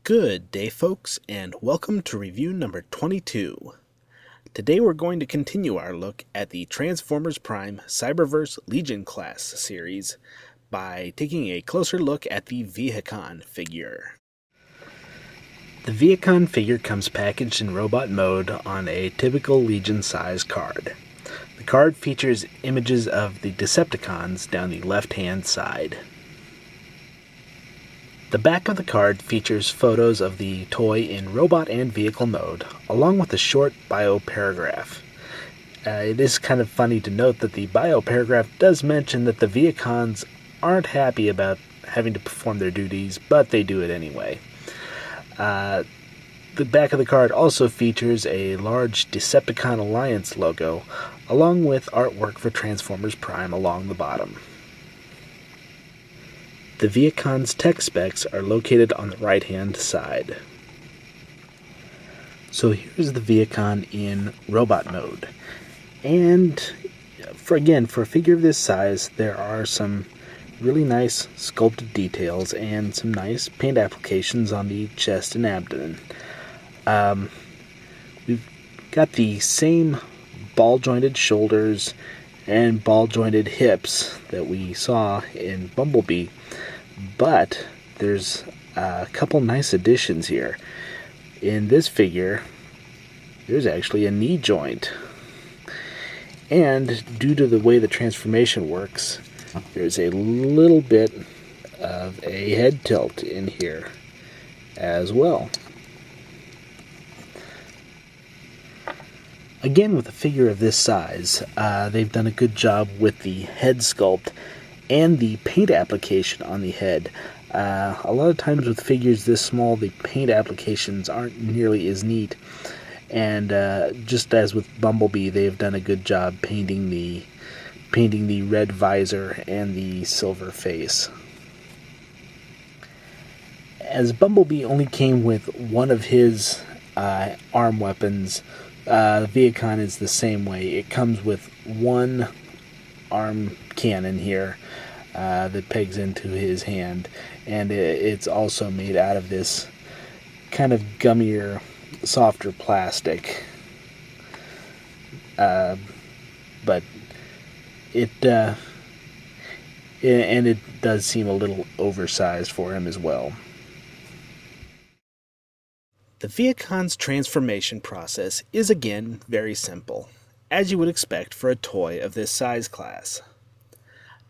Good day, folks, and welcome to review number 22. Today we're going to continue our look at the Transformers Prime Cyberverse Legion class series by taking a closer look at the Vehicon figure. The Vehicon figure comes packaged in robot mode on a typical Legion size card. The card features images of the Decepticons down the left-hand side. The back of the card features photos of the toy in robot and vehicle mode, along with a short bio paragraph. It is kind of funny to note that the bio paragraph does mention that the Vehicons aren't happy about having to perform their duties, but they do it anyway. The back of the card also features a large Decepticon Alliance logo, along with artwork for Transformers Prime along the bottom. The Vehicon's tech specs are located on the right-hand side. So here's the Vehicon in robot mode. And for a figure of this size, there are some really nice sculpted details and some nice paint applications on the chest and abdomen. We've got the same ball-jointed shoulders and ball-jointed hips that we saw in Bumblebee, but there's a couple nice additions here. In this figure, there's actually a knee joint, and due to the way the transformation works, there's a little bit of a head tilt in here as well. Again, with a figure of this size, they've done a good job with the head sculpt and the paint application on the head. A lot of times with figures this small, the paint applications aren't nearly as neat. And just as with Bumblebee, they've done a good job painting the red visor and the silver face. As Bumblebee only came with one of his arm weapons, Vehicon is the same way. It comes with one arm cannon here that pegs into his hand, and it's also made out of this kind of gummier, softer plastic. But it does seem a little oversized for him as well. The Vehicon's transformation process is again very simple, as you would expect for a toy of this size class.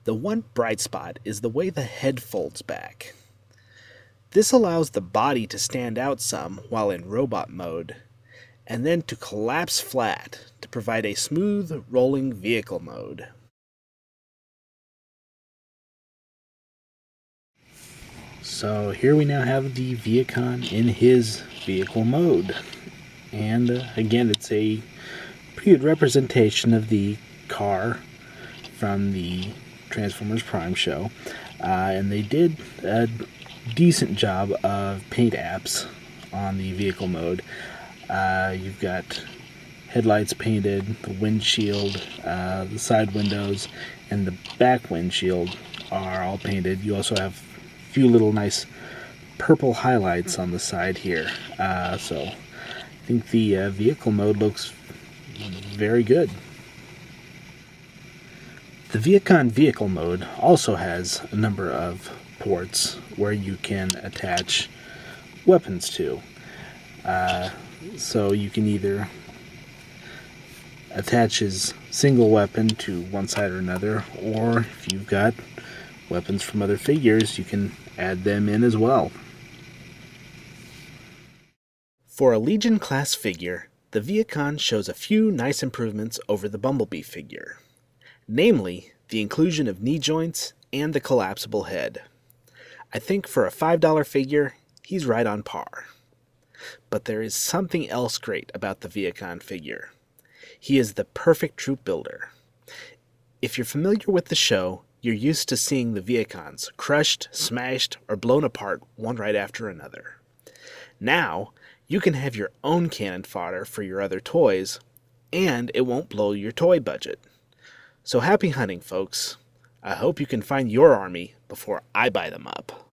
The one bright spot is the way the head folds back. This allows the body to stand out some while in robot mode, and then to collapse flat to provide a smooth rolling vehicle mode. So here we now have the Vehicon in his vehicle mode, and again, it's a pretty good representation of the car from the Transformers Prime show, and they did a decent job of paint apps on the vehicle mode. You've got headlights painted, the windshield, the side windows, and the back windshield are all painted. You also have a few little nice purple highlights on the side here. So I think the vehicle mode looks very good. The Vehicon vehicle mode also has a number of ports where you can attach weapons to. So you can either attach his single weapon to one side or another, or if you've got weapons from other figures, you can add them in as well. For a Legion class figure, the Vehicon shows a few nice improvements over the Bumblebee figure, namely the inclusion of knee joints and the collapsible head. I think for a $5 figure, he's right on par. But there is something else great about the Vehicon figure. He is the perfect troop builder. If you're familiar with the show, you're used to seeing the Vehicons crushed, smashed, or blown apart one right after another. Now, you can have your own cannon fodder for your other toys, and it won't blow your toy budget. So happy hunting, folks. I hope you can find your army before I buy them up.